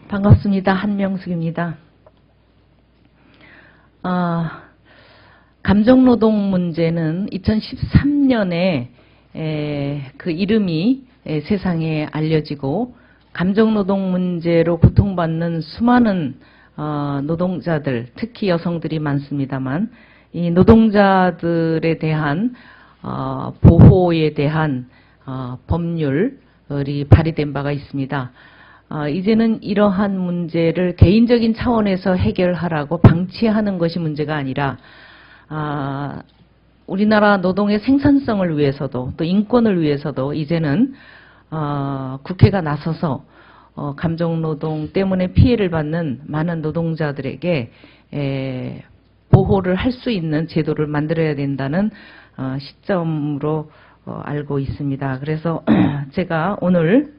반갑습니다. 한명숙입니다. 감정노동 문제는 2013년에 그 이름이 세상에 알려지고 감정노동 문제로 고통받는 수많은 노동자들, 특히 여성들이 많습니다만 이 노동자들에 대한 보호에 대한 법률이 발의된 바가 있습니다. 이제는 이러한 문제를 개인적인 차원에서 해결하라고 방치하는 것이 문제가 아니라 우리나라 노동의 생산성을 위해서도 또 인권을 위해서도 이제는 국회가 나서서 감정노동 때문에 피해를 받는 많은 노동자들에게 보호를 할 수 있는 제도를 만들어야 된다는 시점으로 알고 있습니다. 그래서 제가 오늘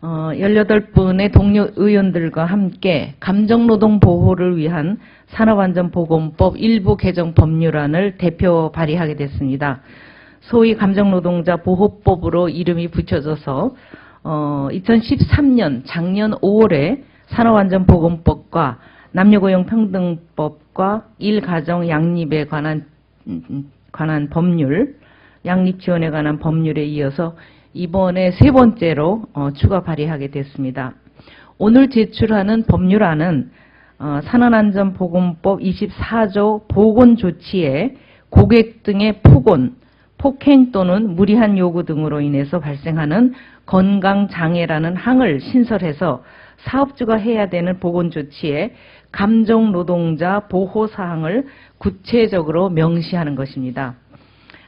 18분의 동료 의원들과 함께 감정노동 보호를 위한 산업안전보건법 일부 개정 법률안을 대표 발의하게 됐습니다. 소위 감정노동자 보호법으로 이름이 붙여져서 2013년 작년 5월에 산업안전보건법과 남녀고용평등법과 일가정 양립에 관한 법률, 양립지원에 관한 법률에 이어서 이번에 세 번째로 추가 발의하게 됐습니다. 오늘 제출하는 법률안은 산업안전보건법 24조 보건조치에 고객 등의 폭언, 폭행 또는 무리한 요구 등으로 인해서 발생하는 건강장애라는 항을 신설해서 사업주가 해야 되는 보건조치에 감정노동자 보호사항을 구체적으로 명시하는 것입니다.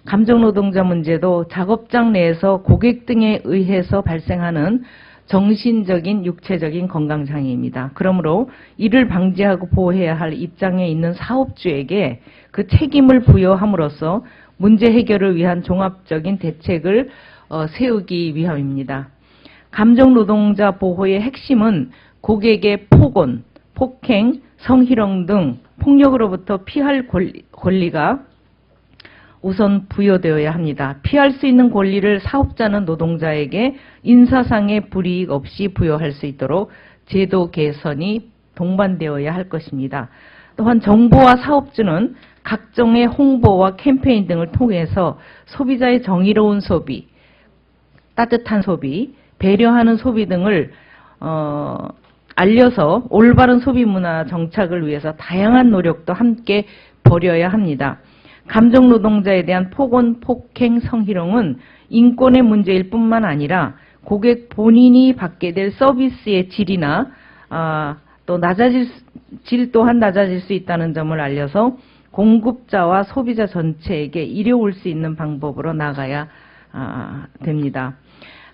감정노동자 문제도 작업장 내에서 고객 등에 의해서 발생하는 정신적인, 육체적인 건강장애입니다. 그러므로 이를 방지하고 보호해야 할 입장에 있는 사업주에게 그 책임을 부여함으로써 문제 해결을 위한 종합적인 대책을 세우기 위함입니다. 감정노동자 보호의 핵심은 고객의 폭언, 폭행, 성희롱 등 폭력으로부터 피할 권리가 우선 부여되어야 합니다. 피할 수 있는 권리를 사업자는 노동자에게 인사상의 불이익 없이 부여할 수 있도록 제도 개선이 동반되어야 할 것입니다. 또한 정부와 사업주는 각종의 홍보와 캠페인 등을 통해서 소비자의 정의로운 소비, 따뜻한 소비, 배려하는 소비 등을 알려서 올바른 소비 문화 정착을 위해서 다양한 노력도 함께 벌여야 합니다. 감정노동자에 대한 폭언, 폭행, 성희롱은 인권의 문제일 뿐만 아니라 고객 본인이 받게 될 서비스의 질이나 또 질 또한 낮아질 수 있다는 점을 알려서 공급자와 소비자 전체에게 이로울 수 있는 방법으로 나가야 됩니다.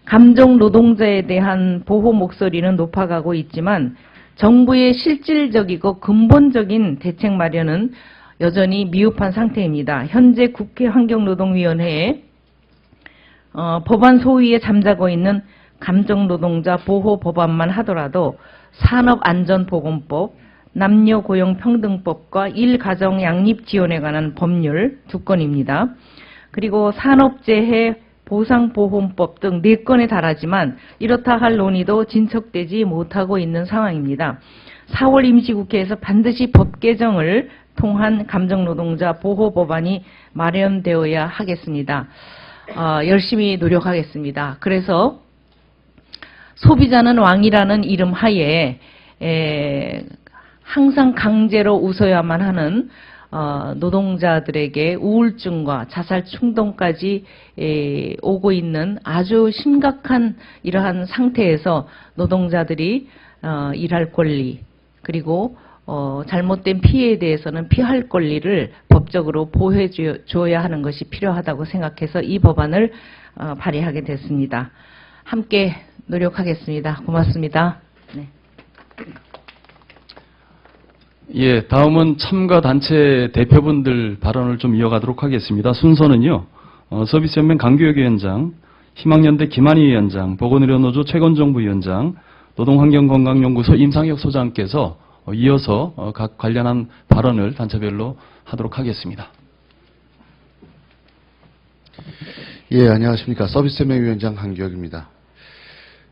감정노동자에 대한 보호 목소리는 높아가고 있지만 정부의 실질적이고 근본적인 대책 마련은 여전히 미흡한 상태입니다. 현재 국회 환경노동위원회에 법안 소위에 잠자고 있는 감정노동자 보호 법안만 하더라도 산업안전보건법, 남녀고용평등법과 일가정 양립지원에 관한 법률 2건입니다. 그리고 산업재해 보상보험법 등 4건에 달하지만 이렇다 할 논의도 진척되지 못하고 있는 상황입니다. 4월 임시국회에서 반드시 법 개정을 통한 감정노동자 보호법안이 마련되어야 하겠습니다. 열심히 노력하겠습니다. 그래서 소비자는 왕이라는 이름 하에 항상 강제로 웃어야만 하는 노동자들에게 우울증과 자살 충동까지 오고 있는 아주 심각한 이러한 상태에서 노동자들이 일할 권리 그리고 잘못된 피해에 대해서는 피할 권리를 법적으로 보호해 줘야 하는 것이 필요하다고 생각해서 이 법안을 발의하게 됐습니다. 함께 노력하겠습니다. 고맙습니다. 네. 예, 다음은 참가 단체 대표분들 발언을 좀 이어가도록 하겠습니다. 순서는요, 서비스연맹 강규혁위원장, 희망연대 김한희 위원장, 보건의료노조 최건정 위원장, 노동환경건강연구소 임상혁 소장께서 이어서 각 관련한 발언을 단체별로 하도록 하겠습니다. 예, 안녕하십니까. 서비스연맹위원장 강규혁입니다.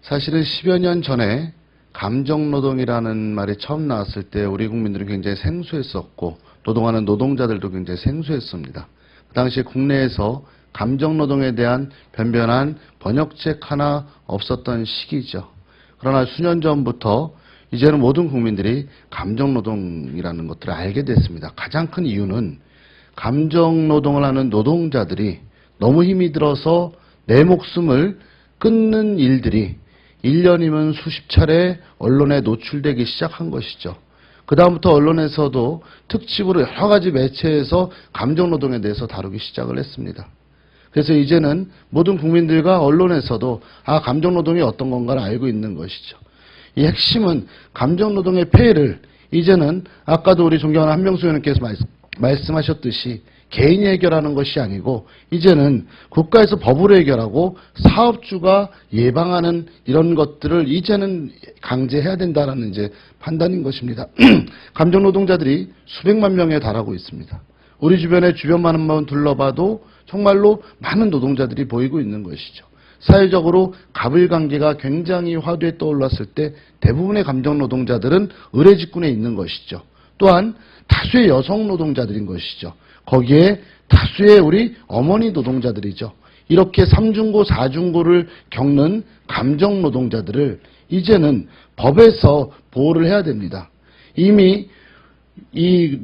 사실은 10여 년 전에 감정노동이라는 말이 처음 나왔을 때 우리 국민들은 굉장히 생소했었고 노동하는 노동자들도 굉장히 생소했습니다. 그 당시에 국내에서 감정노동에 대한 변변한 번역책 하나 없었던 시기죠. 그러나 수년 전부터 이제는 모든 국민들이 감정노동이라는 것들을 알게 됐습니다. 가장 큰 이유는 감정노동을 하는 노동자들이 너무 힘이 들어서 내 목숨을 끊는 일들이 1년이면 수십 차례 언론에 노출되기 시작한 것이죠. 그 다음부터 언론에서도 특집으로 여러 가지 매체에서 감정노동에 대해서 다루기 시작을 했습니다. 그래서 이제는 모든 국민들과 언론에서도 감정노동이 어떤 건가를 알고 있는 것이죠. 이 핵심은 감정노동의 폐해를 이제는 아까도 우리 존경하는 한명수 의원님께서 말씀하셨듯이 개인이 해결하는 것이 아니고 이제는 국가에서 법으로 해결하고 사업주가 예방하는 이런 것들을 이제는 강제해야 된다라는 이제 판단인 것입니다. 감정노동자들이 수백만 명에 달하고 있습니다. 우리 주변만 둘러봐도 정말로 많은 노동자들이 보이고 있는 것이죠. 사회적으로 갑을관계가 굉장히 화두에 떠올랐을 때 대부분의 감정노동자들은 의뢰직군에 있는 것이죠. 또한 다수의 여성 노동자들인 것이죠. 거기에 다수의 우리 어머니 노동자들이죠. 이렇게 3중고, 4중고를 겪는 감정 노동자들을 이제는 법에서 보호를 해야 됩니다. 이미 이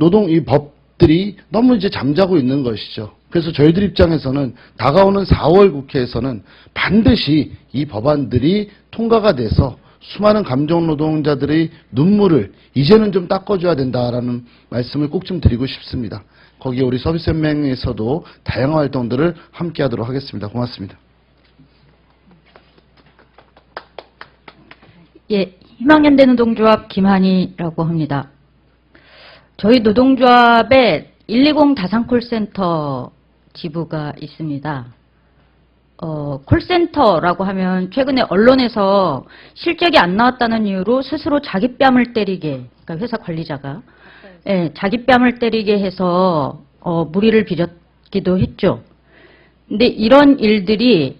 법들이 너무 이제 잠자고 있는 것이죠. 그래서 저희들 입장에서는 다가오는 4월 국회에서는 반드시 이 법안들이 통과가 돼서 수많은 감정 노동자들의 눈물을 이제는 좀 닦아줘야 된다라는 말씀을 꼭 좀 드리고 싶습니다. 거기에 우리 서비스연맹에서도 다양한 활동들을 함께 하도록 하겠습니다. 고맙습니다. 예, 희망연대 노동조합 김한희라고 합니다. 저희 노동조합에 120 다산콜센터 지부가 있습니다. 콜센터라고 하면 최근에 언론에서 실적이 안 나왔다는 이유로 스스로 자기 뺨을 때리게, 그러니까 회사 관리자가 자기 뺨을 때리게 해서 물의를 빚었기도 했죠. 근데 이런 일들이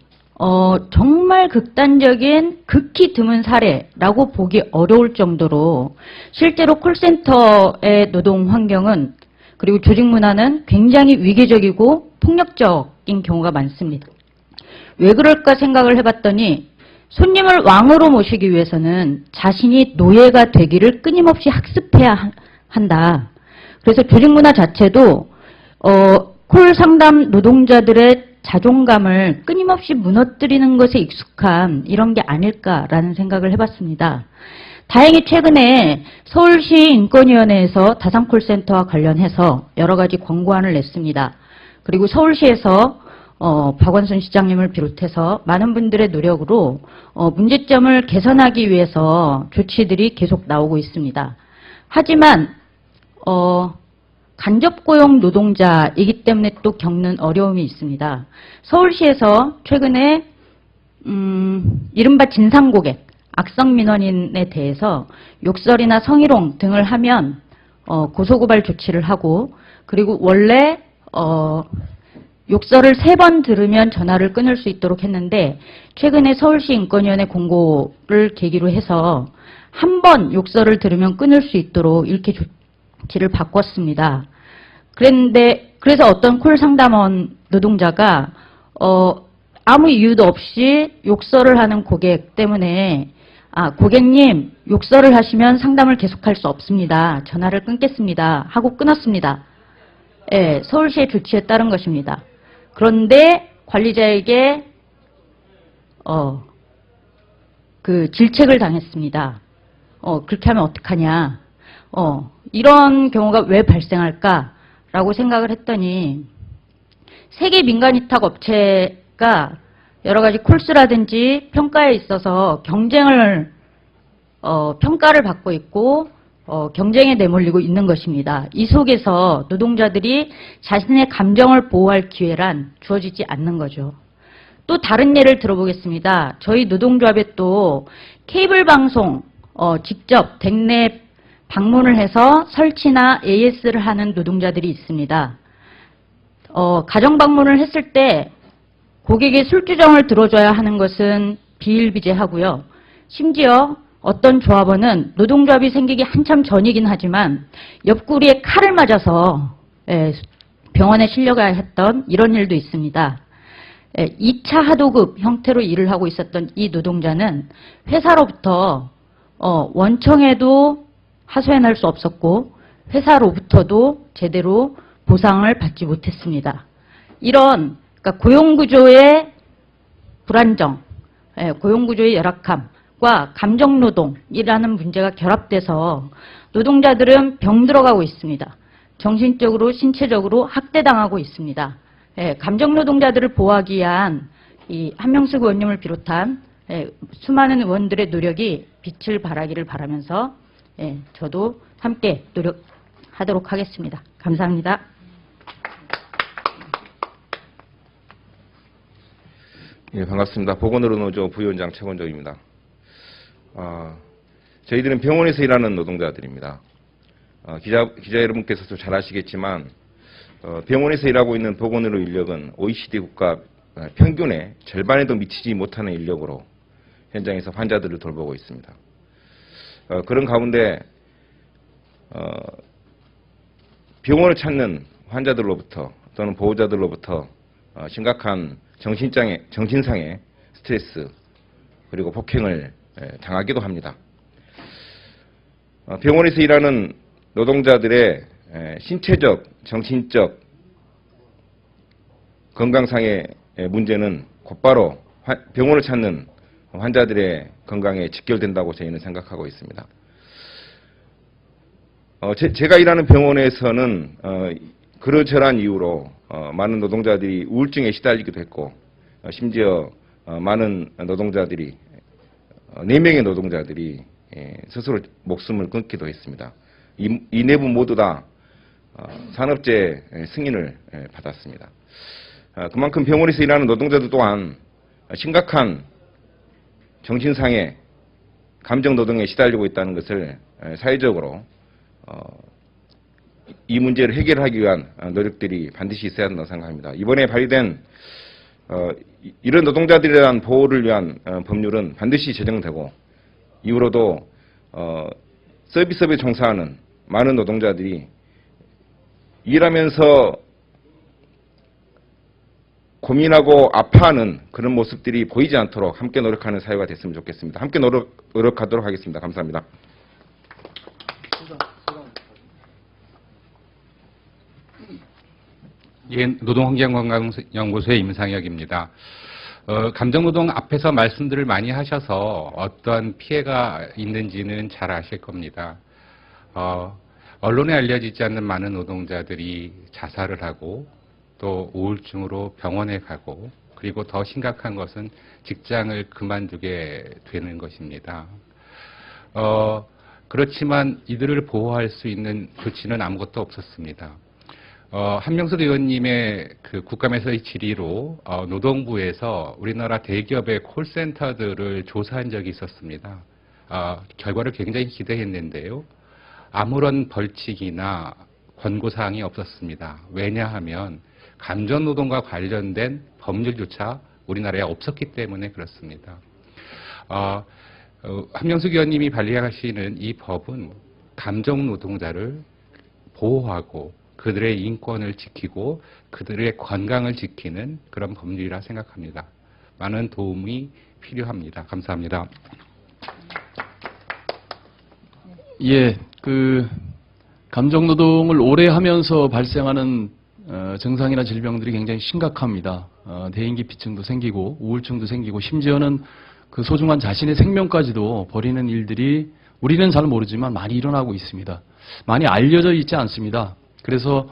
정말 극단적인 극히 드문 사례라고 보기 어려울 정도로 실제로 콜센터의 노동 환경은 그리고 조직 문화는 굉장히 위계적이고 폭력적인 경우가 많습니다. 왜 그럴까 생각을 해봤더니 손님을 왕으로 모시기 위해서는 자신이 노예가 되기를 끊임없이 학습해야 한다. 그래서 조직 문화 자체도 콜 상담 노동자들의 자존감을 끊임없이 무너뜨리는 것에 익숙한 이런 게 아닐까라는 생각을 해봤습니다. 다행히 최근에 서울시 인권위원회에서 다산콜센터와 관련해서 여러 가지 권고안을 냈습니다. 그리고 서울시에서 박원순 시장님을 비롯해서 많은 분들의 노력으로 문제점을 개선하기 위해서 조치들이 계속 나오고 있습니다. 하지만 간접고용 노동자이기 때문에 또 겪는 어려움이 있습니다. 서울시에서 최근에 이른바 진상고객, 악성민원인에 대해서 욕설이나 성희롱 등을 하면 고소고발 조치를 하고 그리고 원래 욕설을 3번 들으면 전화를 끊을 수 있도록 했는데 최근에 서울시 인권위원회 공고를 계기로 해서 한 번 욕설을 들으면 끊을 수 있도록 이렇게 조치를 바꿨습니다. 그래서 어떤 콜 상담원 노동자가 아무 이유도 없이 욕설을 하는 고객 때문에 고객님 욕설을 하시면 상담을 계속할 수 없습니다. 전화를 끊겠습니다. 하고 끊었습니다. 예, 서울시의 조치에 따른 것입니다. 그런데 관리자에게 그 질책을 당했습니다. 그렇게 하면 어떡하냐. 이런 경우가 왜 발생할까라고 생각을 했더니 세계 민간위탁 업체가 여러 가지 콜스라든지 평가에 있어서 평가를 받고 있고 경쟁에 내몰리고 있는 것입니다. 이 속에서 노동자들이 자신의 감정을 보호할 기회란 주어지지 않는 거죠. 또 다른 예를 들어보겠습니다. 저희 노동조합에 또 케이블 방송 직접 댁내 방문을 해서 설치나 AS를 하는 노동자들이 있습니다. 가정 방문을 했을 때 고객의 술주정을 들어줘야 하는 것은 비일비재하고요. 심지어 어떤 조합원은 노동조합이 생기기 한참 전이긴 하지만 옆구리에 칼을 맞아서 병원에 실려가야 했던 이런 일도 있습니다. 2차 하도급 형태로 일을 하고 있었던 이 노동자는 회사로부터 원청에도 하소연할 수 없었고 회사로부터도 제대로 보상을 받지 못했습니다. 이런 그러니까 고용구조의 불안정, 고용구조의 열악함과 감정노동이라는 문제가 결합돼서 노동자들은 병들어가고 있습니다. 정신적으로, 신체적으로 학대당하고 있습니다. 감정노동자들을 보호하기 위한 이 한명숙 의원님을 비롯한 수많은 의원들의 노력이 빛을 발하기를 바라면서 저도 함께 노력하도록 하겠습니다. 감사합니다. 예, 반갑습니다. 보건의료노조 부위원장 최건적입니다. 저희들은 병원에서 일하는 노동자들입니다. 기자 여러분께서도 잘 아시겠지만 병원에서 일하고 있는 보건의료 인력은 OECD 국가 평균의 절반에도 미치지 못하는 인력으로 현장에서 환자들을 돌보고 있습니다. 그런 가운데 병원을 찾는 환자들로부터 또는 보호자들로부터 심각한 정신상의 스트레스 그리고 폭행을 당하기도 합니다. 병원에서 일하는 노동자들의 신체적, 정신적 건강상의 문제는 곧바로 병원을 찾는 환자들의 건강에 직결된다고 저희는 생각하고 있습니다. 제가 일하는 병원에서는 그러저러한 이유로 많은 노동자들이 우울증에 시달리기도 했고 심지어 많은 노동자들이 4명의 노동자들이 스스로 목숨을 끊기도 했습니다. 이 내부 모두 다 산업재해 승인을 받았습니다. 그만큼 병원에서 일하는 노동자들 또한 심각한 정신상의 감정노동에 시달리고 있다는 것을 사회적으로 이 문제를 해결하기 위한 노력들이 반드시 있어야 한다고 생각합니다. 이번에 발의된 이런 노동자들에 대한 보호를 위한 법률은 반드시 제정되고 이후로도 서비스업에 종사하는 많은 노동자들이 일하면서 고민하고 아파하는 그런 모습들이 보이지 않도록 함께 노력하는 사회가 됐으면 좋겠습니다. 함께 노력하도록 하겠습니다. 감사합니다. 예, 노동환경건강연구소의 임상혁입니다. 감정노동 앞에서 말씀들을 많이 하셔서 어떤 피해가 있는지는 잘 아실 겁니다. 언론에 알려지지 않는 많은 노동자들이 자살을 하고 또 우울증으로 병원에 가고 그리고 더 심각한 것은 직장을 그만두게 되는 것입니다. 그렇지만 이들을 보호할 수 있는 조치는 아무것도 없었습니다. 한명숙 의원님의 그 국감에서의 질의로 노동부에서 우리나라 대기업의 콜센터들을 조사한 적이 있었습니다. 결과를 굉장히 기대했는데요. 아무런 벌칙이나 권고사항이 없었습니다. 왜냐하면 감정노동과 관련된 법률조차 우리나라에 없었기 때문에 그렇습니다. 한명숙 의원님이 발의하시는 이 법은 감정노동자를 보호하고 그들의 인권을 지키고 그들의 건강을 지키는 그런 법률이라 생각합니다. 많은 도움이 필요합니다. 감사합니다. 예, 감정노동을 오래 하면서 발생하는 증상이나 질병들이 굉장히 심각합니다. 대인기피증도 생기고 우울증도 생기고 심지어는 그 소중한 자신의 생명까지도 버리는 일들이 우리는 잘 모르지만 많이 일어나고 있습니다. 많이 알려져 있지 않습니다. 그래서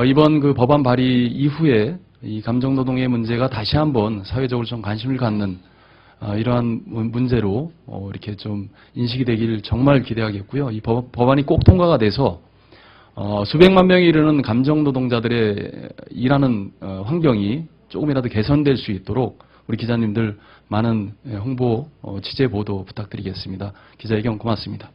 이번 그 법안 발의 이후에 이 감정노동의 문제가 다시 한번 사회적으로 좀 관심을 갖는 이러한 문제로 이렇게 좀 인식이 되길 정말 기대하겠고요. 이 법안이 꼭 통과가 돼서 수백만 명에 이르는 감정노동자들의 일하는 환경이 조금이라도 개선될 수 있도록 우리 기자님들 많은 홍보, 취재 보도 부탁드리겠습니다. 기자회견 고맙습니다.